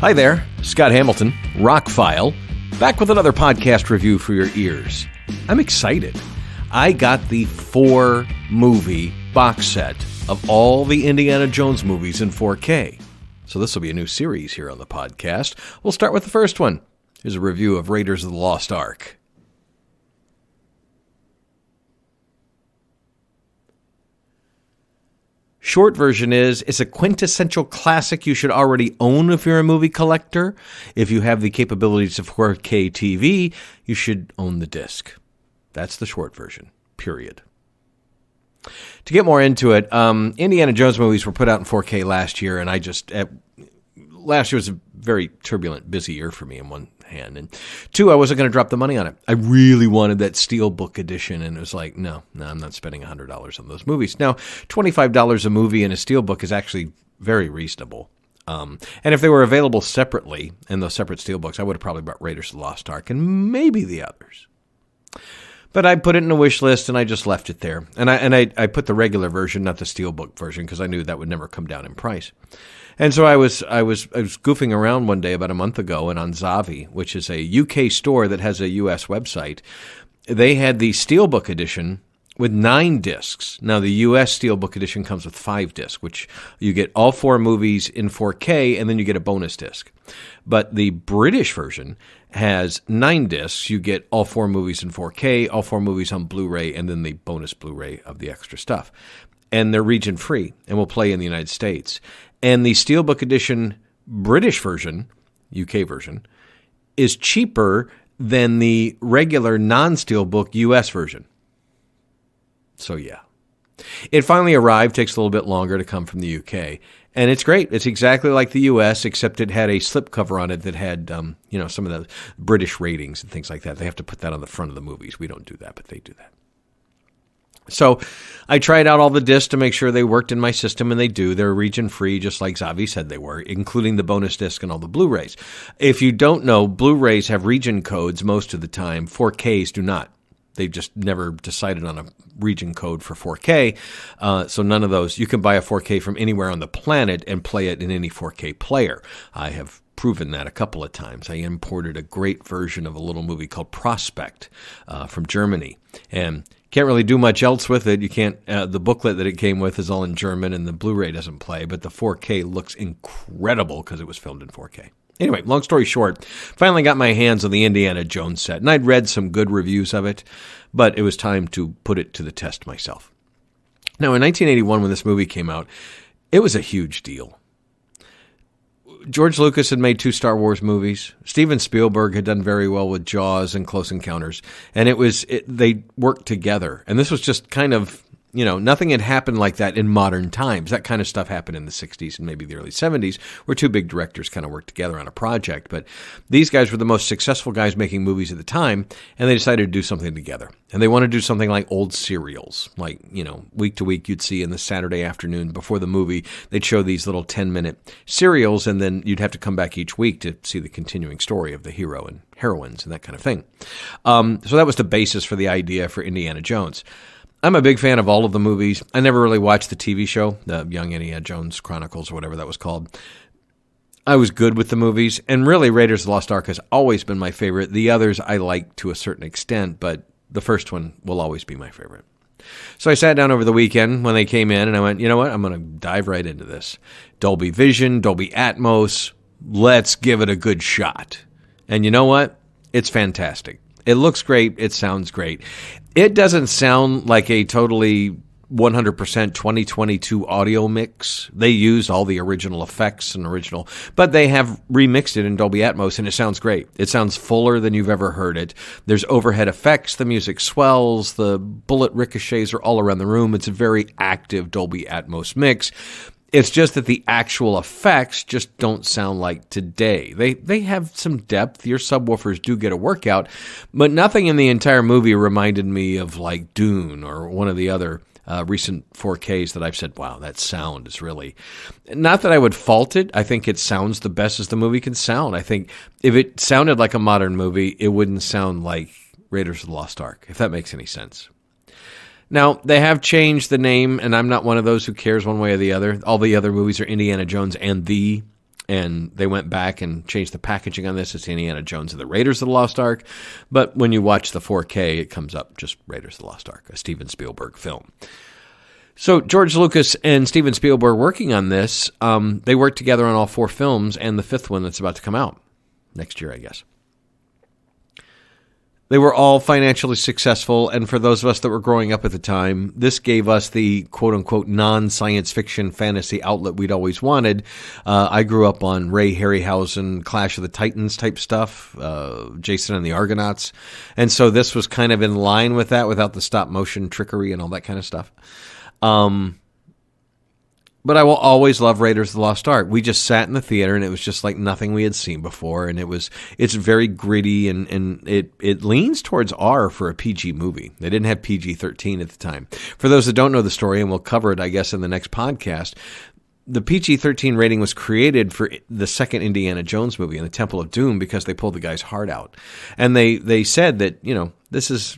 Hi there, Scott Hamilton, ROCKFILE, back with another podcast review for your ears. I'm excited. I got the 4-movie box set of all the Indiana Jones movies in 4K. So this will be a new series here on the podcast. We'll start with the first one. Here's a review of Raiders of the Lost Ark. Short version is, it's a quintessential classic you should already own if you're a movie collector. If you have the capabilities of 4K TV, you should own the disc. That's the short version, period. To get more into it, Indiana Jones movies were put out in 4K last year, and last year was a very turbulent, busy year for me on one hand. And two, I wasn't going to drop the money on it. I really wanted that Steelbook edition, and it was like, no, I'm not spending $100 on those movies. Now, $25 a movie in a Steelbook is actually very reasonable. And if they were available separately in those separate Steelbooks, I would have probably bought Raiders of the Lost Ark and maybe the others. But I put it in a wish list, and I just left it there. And I put the regular version, not the Steelbook version, because I knew that would never come down in price. And so I was goofing around one day about a month ago, and on Zavi, which is a UK store that has a US website, they had the Steelbook edition with 9 discs. Now, the US Steelbook edition comes with 5 discs, which you get all 4 movies in 4K, and then you get a bonus disc. But the British version has 9 discs. You get all 4 movies in 4K, all 4 movies on Blu-ray, and then the bonus Blu-ray of the extra stuff. And they're region-free, and will play in the United States. And the Steelbook edition British version, UK version, is cheaper than the regular non-Steelbook US version. So yeah. It finally arrived, takes a little bit longer to come from the UK. And it's great. It's exactly like the US, except it had a slipcover on it that had, some of the British ratings and things like that. They have to put that on the front of the movies. We don't do that, but they do that. So I tried out all the discs to make sure they worked in my system, and they do. They're region-free, just like Zavi said they were, including the bonus disc and all the Blu-rays. If you don't know, Blu-rays have region codes most of the time. 4Ks do not. They've just never decided on a region code for 4K, so none of those. You can buy a 4K from anywhere on the planet and play it in any 4K player. I have proven that a couple of times. I imported a great version of a little movie called Prospect from Germany, and can't really do much else with it. You can't. The booklet that it came with is all in German, and the Blu-ray doesn't play, but the 4K looks incredible because it was filmed in 4K. Anyway, long story short, finally got my hands on the Indiana Jones set, and I'd read some good reviews of it, but it was time to put it to the test myself. Now, in 1981, when this movie came out, it was a huge deal. George Lucas had made 2 Star Wars movies. Steven Spielberg had done very well with Jaws and Close Encounters, and they worked together. And this was just kind of, nothing had happened like that in modern times. That kind of stuff happened in the 60s and maybe the early 70s, where 2 big directors kind of worked together on a project. But these guys were the most successful guys making movies at the time, and they decided to do something together. And they wanted to do something like old serials, like, week to week you'd see in the Saturday afternoon before the movie, they'd show these little 10-minute serials, and then you'd have to come back each week to see the continuing story of the hero and heroines and that kind of thing. So that was the basis for the idea for Indiana Jones. I'm a big fan of all of the movies. I never really watched the TV show, the Young Indiana Jones Chronicles or whatever that was called. I was good with the movies, and really Raiders of the Lost Ark has always been my favorite. The others I like to a certain extent, but the first one will always be my favorite. So I sat down over the weekend when they came in, and I went, you know what, I'm going to dive right into this. Dolby Vision, Dolby Atmos, let's give it a good shot. And you know what? It's fantastic. It looks great. It sounds great. It doesn't sound like a totally 100% 2022 audio mix. They use all the original effects but they have remixed it in Dolby Atmos, and it sounds great. It sounds fuller than you've ever heard it. There's overhead effects. The music swells. The bullet ricochets are all around the room. It's a very active Dolby Atmos mix. It's just that the actual effects just don't sound like today. They have some depth. Your subwoofers do get a workout, but nothing in the entire movie reminded me of like Dune or one of the other recent 4Ks that I've said, wow, that sound is really... Not that I would fault it. I think it sounds the best as the movie can sound. I think if it sounded like a modern movie, it wouldn't sound like Raiders of the Lost Ark, if that makes any sense. Now, they have changed the name, and I'm not one of those who cares one way or the other. All the other movies are Indiana Jones and And they went back and changed the packaging on this. It's Indiana Jones and the Raiders of the Lost Ark. But when you watch the 4K, it comes up just Raiders of the Lost Ark, a Steven Spielberg film. So George Lucas and Steven Spielberg working on this, they worked together on all 4 films and the 5th one that's about to come out next year, I guess. They were all financially successful, and for those of us that were growing up at the time, this gave us the quote-unquote non-science fiction fantasy outlet we'd always wanted. I grew up on Ray Harryhausen, Clash of the Titans type stuff, Jason and the Argonauts, and so this was kind of in line with that without the stop-motion trickery and all that kind of stuff. But I will always love Raiders of the Lost Ark. We just sat in the theater, and it was just like nothing we had seen before, and it's very gritty, and it leans towards R for a PG movie. They didn't have PG-13 at the time. For those that don't know the story, and we'll cover it, I guess, in the next podcast, the PG-13 rating was created for the second Indiana Jones movie in the Temple of Doom because they pulled the guy's heart out. And they said that, this is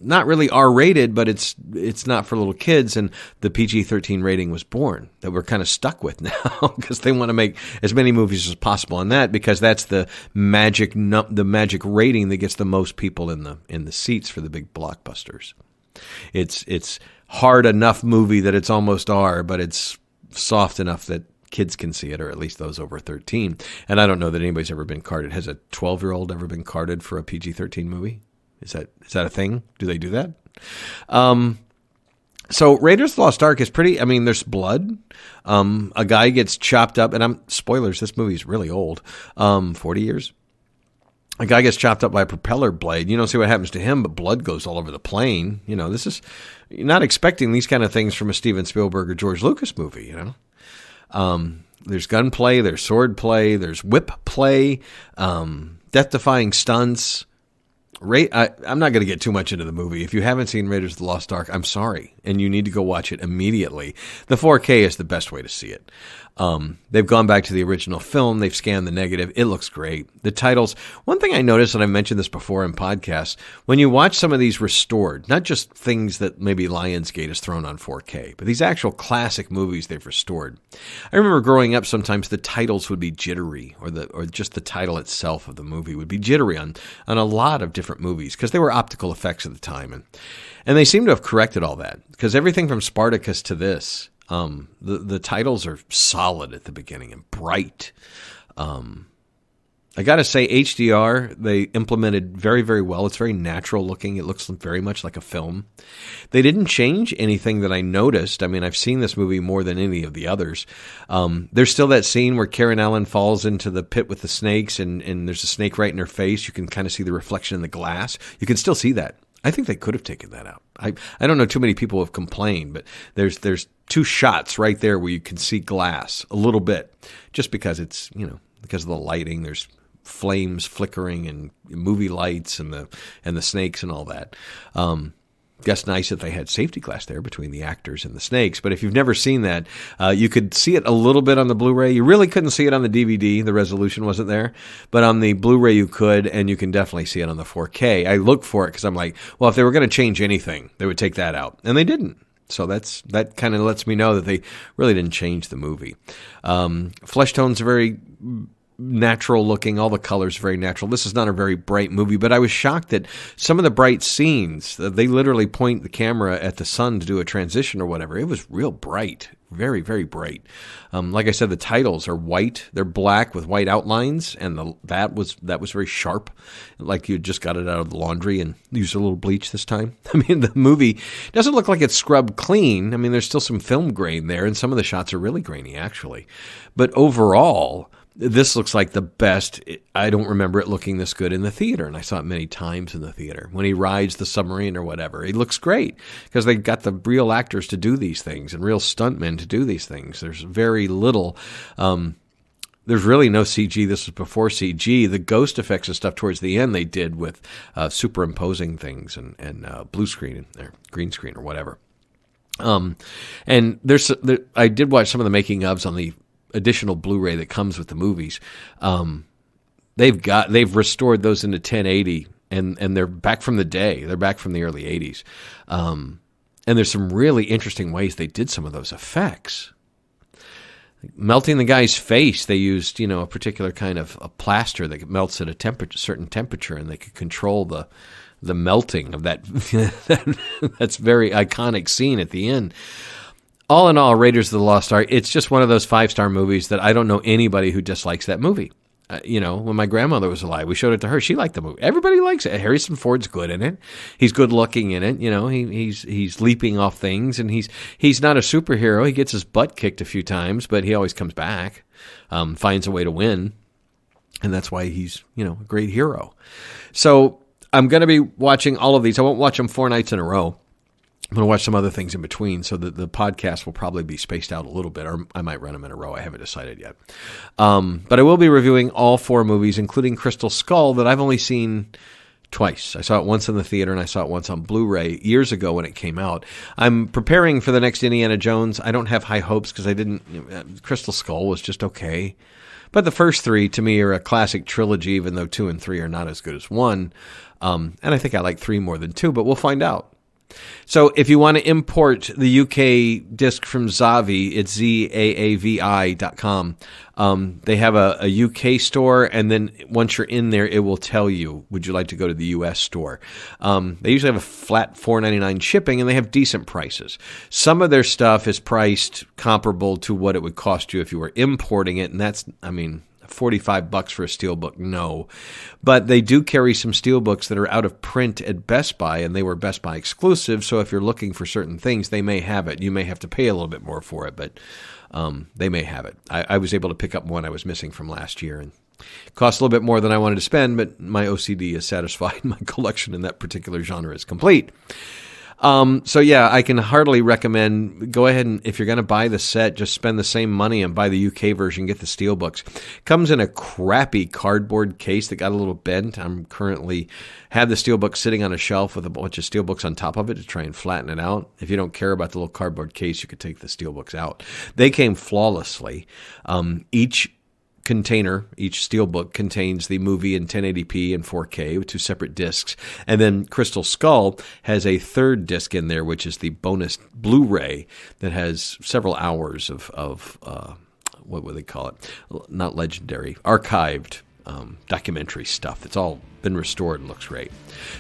not really R-rated, but it's not for little kids, and the PG-13 rating was born that we're kind of stuck with now because they want to make as many movies as possible on that because that's the magic rating that gets the most people in the seats for the big blockbusters. It's hard enough movie that it's almost R, but it's soft enough that kids can see it, or at least those over 13. And I don't know that anybody's ever been carded. Has a 12-year-old ever been carded for a PG-13 movie? Is that a thing? Do they do that? So Raiders of the Lost Ark is pretty, there's blood. A guy gets chopped up, and spoilers, this movie is really old, 40 years. A guy gets chopped up by a propeller blade. You don't see what happens to him, but blood goes all over the plane. You're not expecting these kind of things from a Steven Spielberg or George Lucas movie, There's gunplay, there's sword play, there's whip play, death-defying stunts. I'm not going to get too much into the movie. If you haven't seen Raiders of the Lost Ark, I'm sorry, and you need to go watch it immediately. The 4K is the best way to see it. They've gone back to the original film. They've scanned the negative. It looks great. The titles, one thing I noticed, and I mentioned this before in podcasts, when you watch some of these restored, not just things that maybe Lionsgate has thrown on 4K, but these actual classic movies they've restored. I remember growing up, sometimes the titles would be jittery, or just the title itself of the movie would be jittery on a lot of different movies because they were optical effects at the time. And they seem to have corrected all that because everything from Spartacus to this, the titles are solid at the beginning and bright. I got to say, HDR, they implemented very, very well. It's very natural looking. It looks very much like a film. They didn't change anything that I noticed. I've seen this movie more than any of the others. There's still that scene where Karen Allen falls into the pit with the snakes, and there's a snake right in her face. You can kind of see the reflection in the glass. You can still see that. I think they could have taken that out. I don't know too many people have complained, but there's 2 shots right there where you can see glass a little bit, just because it's, because of the lighting. There's flames flickering and movie lights and the snakes and all that. Guess nice if they had safety glass there between the actors and the snakes. But if you've never seen that, you could see it a little bit on the Blu-ray. You really couldn't see it on the DVD. The resolution wasn't there. But on the Blu-ray you could, and you can definitely see it on the 4K. I looked for it because I'm like, well, if they were going to change anything, they would take that out. And they didn't. So that kind of lets me know that they really didn't change the movie. Flesh tones are very natural looking. All the colors are very natural. This is not a very bright movie, but I was shocked that some of the bright scenes, they literally point the camera at the sun to do a transition or whatever. It was real bright. Very, very bright. Like I said, the titles are white. They're black with white outlines, and that was very sharp, like you just got it out of the laundry and used a little bleach this time. The movie doesn't look like it's scrubbed clean. There's still some film grain there, and some of the shots are really grainy, actually. But overall, this looks like the best. I don't remember it looking this good in the theater, and I saw it many times in the theater. When he rides the submarine or whatever, it looks great because they got the real actors to do these things and real stuntmen to do these things. There's very little. There's really no CG. This was before CG. The ghost effects and stuff towards the end they did with superimposing things and blue screen or green screen or whatever. And I did watch some of the making ofs on the additional Blu-ray that comes with the movies. They've restored those into 1080 and they're back from the day. They're back from the early 80s. And there's some really interesting ways they did some of those effects. melting the guy's face, they used, a particular kind of a plaster that melts at a certain temperature, and they could control the melting of that. That's very iconic scene at the end. All in all, Raiders of the Lost Ark, it's just one of those 5-star movies that I don't know anybody who dislikes that movie. When my grandmother was alive, we showed it to her. She liked the movie. Everybody likes it. Harrison Ford's good in it. He's good looking in it. He's leaping off things, and he's not a superhero. He gets his butt kicked a few times, but he always comes back, finds a way to win, and that's why he's a great hero. So I'm going to be watching all of these. I won't watch them 4 nights in a row. I'm going to watch some other things in between, so that the podcast will probably be spaced out a little bit, or I might run them in a row. I haven't decided yet. But I will be reviewing all 4 movies, including Crystal Skull, that I've only seen twice. I saw it once in the theater, and I saw it once on Blu-ray years ago when it came out. I'm preparing for the next Indiana Jones. I don't have high hopes because Crystal Skull was just okay. But the first 3, to me, are a classic trilogy, even though 2 and 3 are not as good as 1. And I think I like 3 more than 2, but we'll find out. So if you want to import the UK disc from Zavi, it's ZAAVI.com. They have a UK store, and then once you're in there, it will tell you, would you like to go to the US store? They usually have a flat $4.99 shipping, and they have decent prices. Some of their stuff is priced comparable to what it would cost you if you were importing it, and that's, $45 for a steelbook, no. But they do carry some steelbooks that are out of print at Best Buy, and they were Best Buy exclusive, so if you're looking for certain things, they may have it. You may have to pay a little bit more for it, but they may have it. I was able to pick up one I was missing from last year, and it cost a little bit more than I wanted to spend, but my OCD is satisfied. My collection in that particular genre is complete. So yeah, I can hardly recommend, go ahead and if you're going to buy the set, just spend the same money and buy the UK version, get the steelbooks. Comes in a crappy cardboard case that got a little bent. I'm currently have the steelbook sitting on a shelf with a bunch of steelbooks on top of it to try and flatten it out. If you don't care about the little cardboard case, you could take the steelbooks out. They came flawlessly. Each steelbook contains the movie in 1080p and 4K with 2 separate discs. And then Crystal Skull has a 3rd disc in there, which is the bonus Blu-ray that has several hours of what would they call it? Not legendary, archived documentary stuff. It's all been restored and looks great.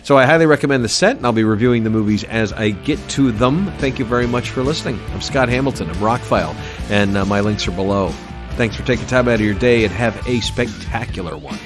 So I highly recommend the set, and I'll be reviewing the movies as I get to them. Thank you very much for listening. I'm Scott Hamilton of ROCKFILE, and my links are below. Thanks for taking time out of your day, and have a spectacular one.